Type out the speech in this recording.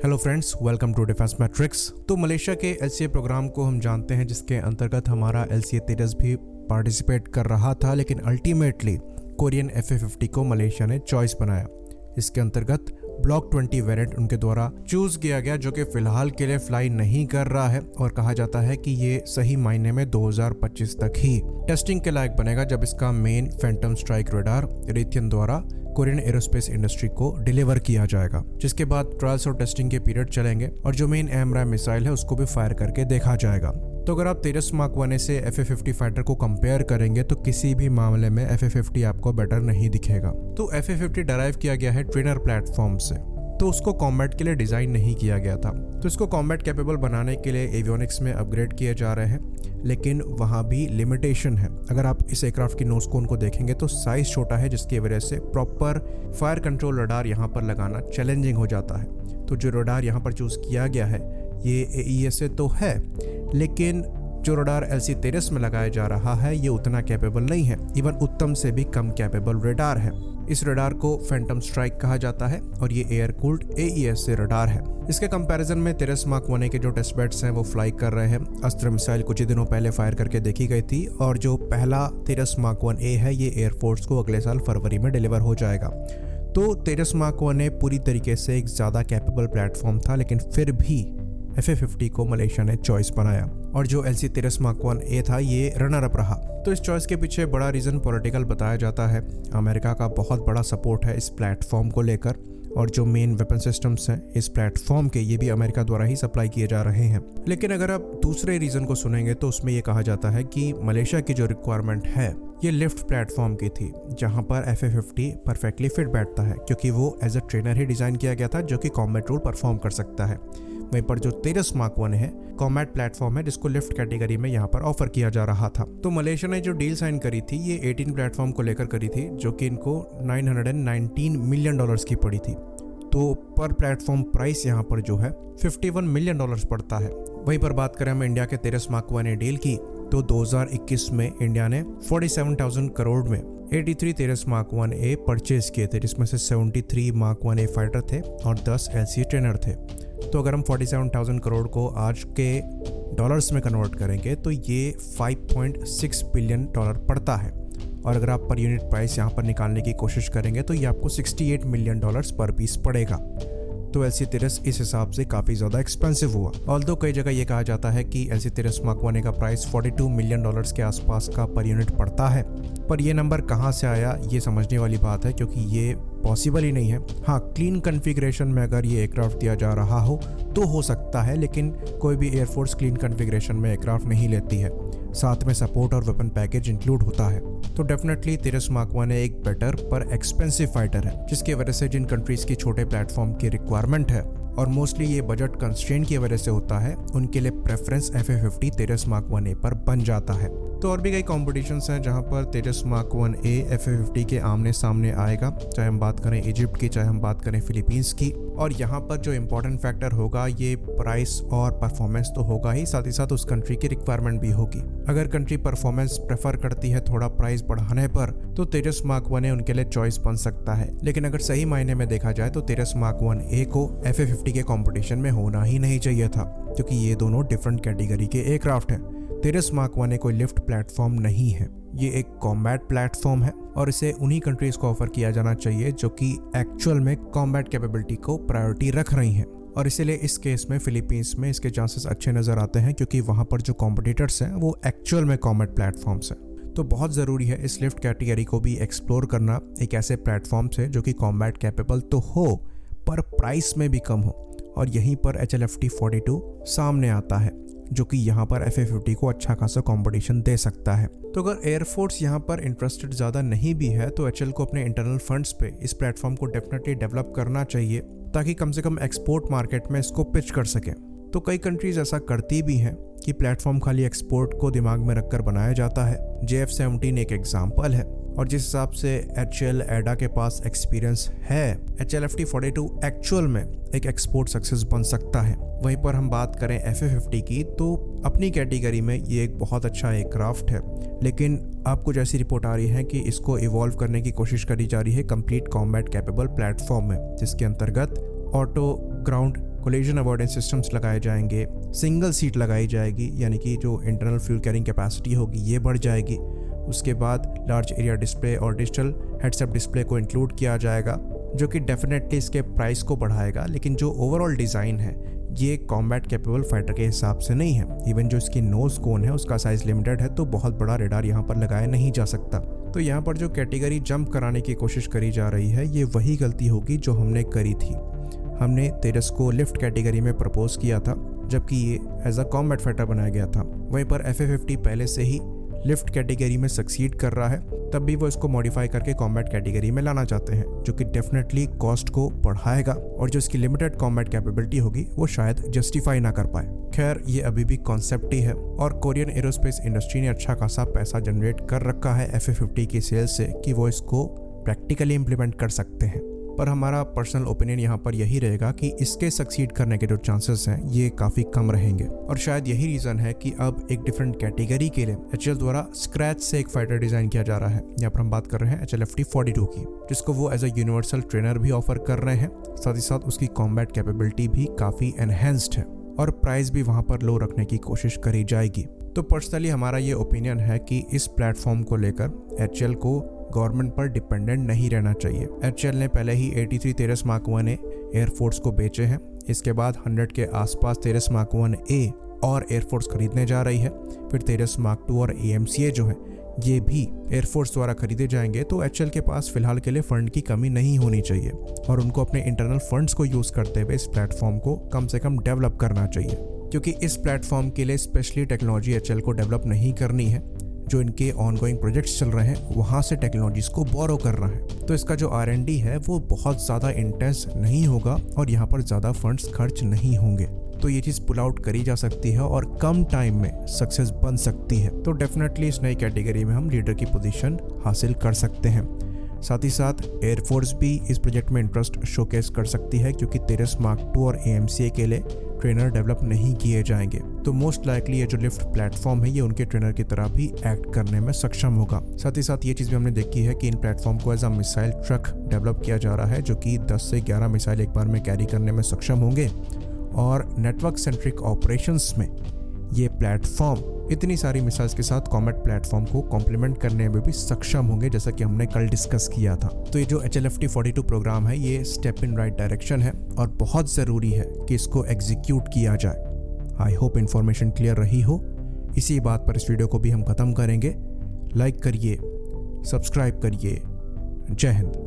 Hello friends, welcome to Defence Matrix. तो Malaysia के LCA programme को हम जानते हैं, जिसके अंतर्गत हमारा एलसीए तेजस भी पार्टिसिपेट कर रहा था, लेकिन अल्टीमेटली कोरियन FA-50 को मलेशिया ने चॉइस बनाया। इसके अंतर्गत ब्लॉक 20 वेरिएंट उनके द्वारा चूज किया गया, जो कि फिलहाल के लिए फ्लाई नहीं कर रहा है और कहा जाता है कि ये सही मायने में 2025 तक ही टेस्टिंग के लायक बनेगा, जब इसका main Phantom strike radar Raytheon द्वारा कोरियन एरोस्पेस इंडस्ट्री को डिलीवर किया जाएगा, जिसके बाद ट्रायल्स और टेस्टिंग के पीरियड चलेंगे और जो मेन AMRAAM मिसाइल है उसको भी फायर करके देखा जाएगा। तो अगर आप तेजस मार्क 1 से FA-50 फाइटर को कंपेयर करेंगे तो किसी भी मामले में FA-50 आपको बेटर नहीं दिखेगा। तो FA-50 डराइव किया गया है ट्रेनर प्लेटफॉर्म से, तो उसको कॉम्बैट के लिए डिज़ाइन नहीं किया गया था। तो इसको कॉम्बैट कैपेबल बनाने के लिए एवियोनिक्स में अपग्रेड किए जा रहे हैं, लेकिन वहाँ भी लिमिटेशन है। अगर आप इस एयरक्राफ्ट की नोज कोन को देखेंगे तो साइज छोटा है, जिसकी वजह से प्रॉपर फायर कंट्रोल रडार यहाँ पर लगाना चैलेंजिंग हो जाता है। तो जो रडार यहाँ पर चूज़ किया गया है ये AESA तो है, लेकिन जो रडार LC-13 में लगाया जा रहा है ये उतना कैपेबल नहीं है, इवन उत्तम से भी कम कैपेबल रडार है। इस रडार को फैंटम स्ट्राइक कहा जाता है और ये एयर कूल्ड AESA रडार है। इसके कंपैरिजन में तेजस मार्क 1 के जो टेस्ट बेड्स हैं वो फ्लाई कर रहे हैं। अस्त्र मिसाइल कुछ ही दिनों पहले फायर करके देखी गई थी और जो पहला तेजस मार्क 1A है ये एयरफोर्स को अगले साल फरवरी में डिलीवर हो जाएगा। तो तेजस मार्क 1A पूरी तरीके से एक ज़्यादा कैपेबल प्लेटफॉर्म था, लेकिन फिर भी FA-50 को मलेशिया ने चॉइस बनाया और जो LC-13 मार्क 1A था ये रनर अप रहा। तो इस चॉइस के पीछे बड़ा रीज़न पॉलिटिकल बताया जाता है। अमेरिका का बहुत बड़ा सपोर्ट है इस प्लेटफॉर्म को लेकर और जो मेन वेपन सिस्टम्स हैं इस प्लेटफॉर्म के ये भी अमेरिका द्वारा ही सप्लाई किए जा रहे हैं। लेकिन अगर आप दूसरे रीज़न को सुनेंगे तो उसमें ये कहा जाता है कि मलेशिया की जो रिक्वायरमेंट है ये लिफ्ट प्लेटफॉर्म की थी, जहां पर FA-50 परफेक्टली फिट बैठता है, क्योंकि वो एज अ ट्रेनर ही डिज़ाइन किया गया था जो कि कॉम्बैट रोल परफॉर्म कर सकता है। वहीं पर जो तेजस मार्क 1 है कॉम्बैट प्लेटफॉर्म है, जिसको लिफ्ट कैटेगरी में यहाँ पर ऑफर किया जा रहा था। तो मलेशिया ने जो डील साइन करी थी ये 18 प्लेटफॉर्म को लेकर करी थी, जो कि इनको $919 मिलियन की पड़ी थी। तो पर प्लेटफॉर्म प्राइस यहाँ पर जो है $51 मिलियन पड़ता है। वहीं पर बात करें हम इंडिया के तेजस मार्क 1 डील की, तो 2021 में इंडिया ने 47,000 करोड़ में 83 तेजस मार्क 1A परचेज किए थे, जिसमें से 73 मार्क 1A फाइटर थे और 10 LCA ट्रेनर थे। तो अगर हम 47,000 करोड़ को आज के डॉलर्स में कन्वर्ट करेंगे तो ये $5.6 बिलियन पड़ता है, और अगर आप पर यूनिट प्राइस यहाँ पर निकालने की कोशिश करेंगे तो ये आपको $68 मिलियन पर पीस पड़ेगा। तो LC-13 इस हिसाब से काफ़ी ज़्यादा एक्सपेंसिव हुआ। ऑल्दो कई जगह ये कहा जाता है कि LC-13 मार्क 1 का प्राइस $42 मिलियन के आसपास का पर यूनिट पड़ता है, पर ये नंबर कहाँ से आया ये समझने वाली बात है, क्योंकि ये पॉसिबल ही नहीं है। हाँ, क्लीन कॉन्फ़िगरेशन में अगर ये एयरक्राफ्ट दिया जा रहा हो तो हो सकता है, लेकिन कोई भी एयरफोर्स क्लीन कॉन्फ़िगरेशन में एयरक्राफ्ट नहीं लेती है, साथ में सपोर्ट और वेपन पैकेज इंक्लूड होता है। तो डेफिनेटली तेजस मार्क 1 एक बेटर पर एक्सपेंसिव फाइटर है, जिसकी वजह से जिन कंट्रीज की छोटे प्लेटफॉर्म की रिक्वायरमेंट है और मोस्टली ये बजट कंस्ट्रेंट की वजह से होता है, उनके लिए प्रेफरेंस FA-50 तेजस मार्क 1A पर बन जाता है। तो और भी कई कॉम्पिटिशन्स हैं जहां पर तेजस मार्क 1A FA-50 के आमने सामने आएगा, चाहे हम बात करें इजिप्ट की, चाहे हम बात करें फिलीपींस की। और यहाँ पर जो इम्पोर्टेंट फैक्टर होगा ये प्राइस और परफॉर्मेंस तो होगा ही, साथ ही साथ उस कंट्री की रिक्वायरमेंट भी होगी। अगर कंट्री परफॉर्मेंस प्रेफर करती है थोड़ा प्राइस बढ़ाने पर, तो तेजस मार्क 1A उनके लिए चॉइस बन सकता है। लेकिन अगर सही मायने में देखा जाए तो तेजस मार्क 1A को FA-50 के कंपटीशन में होना ही नहीं चाहिए था, क्योंकि ये दोनों डिफरेंट कैटेगरी के एयरक्राफ्ट हैं। तेजस मार्क 1A कोई लिफ्ट प्लेटफॉर्म नहीं है, ये एक कॉम्बैट प्लेटफॉर्म है और इसे उन्हीं कंट्रीज को ऑफर किया जाना चाहिए जो कि एक्चुअल में कॉम्बैट कैपेबिलिटी को प्रायोरिटी रख रही हैं। और इसीलिए इस केस में फिलीपींस में इसके चांसेस अच्छे नज़र आते हैं, क्योंकि वहाँ पर जो कॉम्पिटिटर्स हैं वो एक्चुअल में कॉम्बैट प्लेटफॉर्म्स हैं। तो बहुत ज़रूरी है इस लिफ्ट कैटेगरी को भी एक्सप्लोर करना एक ऐसे प्लेटफॉर्म से जो कि कॉम्बैट कैपेबल तो हो पर प्राइस में भी कम हो, और यहीं पर HLFT-42 सामने आता है, जो कि यहाँ पर FA-50 को अच्छा खासा कंपटीशन दे सकता है। तो अगर एयरफोर्स यहाँ पर इंटरेस्टेड ज़्यादा नहीं भी है तो HL को अपने इंटरनल फंड्स पे इस प्लेटफॉर्म को डेफिनेटली डेवलप करना चाहिए, ताकि कम से कम एक्सपोर्ट मार्केट में इसको पिच कर सकें। तो कई कंट्रीज ऐसा करती भी हैं कि प्लेटफॉर्म खाली एक्सपोर्ट को दिमाग में रखकर बनाया जाता है। JF-17 एक एग्जाम्पल है, और जिस हिसाब से HL एडा के पास एक्सपीरियंस है, HLFT-42 एक्चुअल में एक एक्सपोर्ट सक्सेस बन सकता है। वहीं पर हम बात करें FA-50 की, तो अपनी कैटेगरी में ये एक बहुत अच्छा एयरक्राफ्ट है, लेकिन अब कुछ ऐसी रिपोर्ट आ रही है कि इसको इवॉल्व करने की कोशिश करी जा रही है कंप्लीट कॉम्बैट कैपेबल प्लेटफॉर्म में, जिसके अंतर्गत auto ground collision avoidance systems लगाए जाएंगे, सिंगल सीट लगाई जाएगी, यानी कि जो इंटरनल फ्यूल कैरिंग कैपेसिटी होगी ये बढ़ जाएगी। उसके बाद लार्ज एरिया डिस्प्ले और डिजिटल हेड्सअप डिस्प्ले को इंक्लूड किया जाएगा, जो कि डेफिनेटली इसके प्राइस को बढ़ाएगा। लेकिन जो ओवरऑल डिज़ाइन है ये कॉम्बैट कैपेबल फाइटर के हिसाब से नहीं है। इवन जो इसकी नोज कोन है उसका साइज़ लिमिटेड है, तो बहुत बड़ा रेडार यहाँ पर लगाया नहीं जा सकता। तो यहाँ पर जो कैटेगरी जंप कराने की कोशिश करी जा रही है ये वही गलती होगी जो हमने करी थी। हमने तेजस को लिफ्ट कैटेगरी में प्रपोज किया था, जबकि ये एज अ कॉम्बैट फाइटर बनाया गया था। वहीं पर FA-50 पहले से ही लिफ्ट कैटेगरी में सक्सीड कर रहा है, तब भी वो इसको मॉडिफाई करके कॉम्बैट कैटेगरी में लाना चाहते हैं, जो कि डेफिनेटली कॉस्ट को बढ़ाएगा और जो इसकी लिमिटेड कॉम्बैट कैपेबिलिटी होगी वो शायद जस्टिफाई ना कर पाए। खैर, ये अभी भी कॉन्सेप्ट ही है और कोरियन एरोस्पेस इंडस्ट्री ने अच्छा खासा पैसा जनरेट कर रखा है FA-50 की सेल्स से कि वो इसको प्रैक्टिकली इम्प्लीमेंट कर सकते हैं। पर हमारा पर्सनल ओपिनियन यहाँ पर यही रहेगा कि इसके सक्सीड करने के जो चांसेस हैं ये काफ़ी कम रहेंगे। और शायद यही रीज़न है कि अब एक डिफरेंट कैटेगरी के लिए HAL द्वारा स्क्रैच से एक फाइटर डिज़ाइन किया जा रहा है। यहाँ पर हम बात कर रहे हैं HLFT-42 की, जिसको वो एज अ यूनिवर्सल ट्रेनर भी ऑफर कर रहे हैं। साथ ही साथ उसकी कॉम्बैट कैपेबिलिटी भी काफ़ी एनहेंस्ड है और प्राइस भी वहाँ पर लो रखने की कोशिश करी जाएगी। तो पर्सनली हमारा ये ओपिनियन है कि इस प्लेटफॉर्म को लेकर HAL को गवर्नमेंट पर डिपेंडेंट नहीं रहना चाहिए। HAL ने पहले ही 83 तेरस मार्क 1A एयरफोर्स को बेचे हैं। इसके बाद 100 के आसपास तेरस मार्क 1A और एयरफोर्स खरीदने जा रही है। फिर तेरस मार्क 2 और AMCA जो है ये भी एयरफोर्स द्वारा खरीदे जाएंगे। तो HAL के पास फिलहाल के लिए फंड की कमी नहीं होनी चाहिए और उनको अपने इंटरनल फंड्स को यूज़ करते हुए इस प्लेटफॉर्म को कम से कम डेवलप करना चाहिए, क्योंकि इस प्लेटफॉर्म के लिए स्पेशली टेक्नोलॉजी HAL को डेवलप नहीं करनी है। जो इनके ऑनगोइंग प्रोजेक्ट्स चल रहे हैं वहाँ से टेक्नोलॉजीज़ को बोरो करना है। तो इसका जो R&D है वो बहुत ज़्यादा इंटेंस नहीं होगा और यहाँ पर ज़्यादा फंड्स खर्च नहीं होंगे। तो ये चीज़ पुल आउट करी जा सकती है और कम टाइम में सक्सेस बन सकती है। तो डेफिनेटली इस नई कैटेगरी में हम लीडर की पोजीशन हासिल कर सकते हैं। साथ ही साथ एयरफोर्स भी इस प्रोजेक्ट में इंटरेस्ट शोकेस कर सकती है, क्योंकि तेरस मार्क 2 और AMCA के लिए ट्रेनर डेवलप नहीं किए जाएंगे। तो मोस्ट लाइकली ये जो लिफ्ट प्लेटफॉर्म है ये उनके ट्रेनर की तरह भी एक्ट करने में सक्षम होगा। साथ ही साथ ये चीज़ भी हमने देखी है कि इन प्लेटफॉर्म को as a missile truck develop किया जा रहा है, जो कि 10 से 11 मिसाइल एक बार में कैरी करने में सक्षम होंगे। और नेटवर्क सेंट्रिक ऑपरेशंस में ये प्लेटफॉर्म इतनी सारी मिसाइल्स के साथ कॉम्बैट प्लेटफॉर्म को कॉम्प्लीमेंट करने में भी सक्षम होंगे, जैसा कि हमने कल डिस्कस किया था। तो ये जो HLFT-42 प्रोग्राम है ये स्टेप इन राइट डायरेक्शन है और बहुत ज़रूरी है कि इसको एग्जीक्यूट किया जाए। आई होप इन्फॉर्मेशन क्लियर रही हो। इसी बात पर इस वीडियो को भी हम ख़त्म करेंगे। लाइक करिए, सब्सक्राइब करिए। जय हिंद।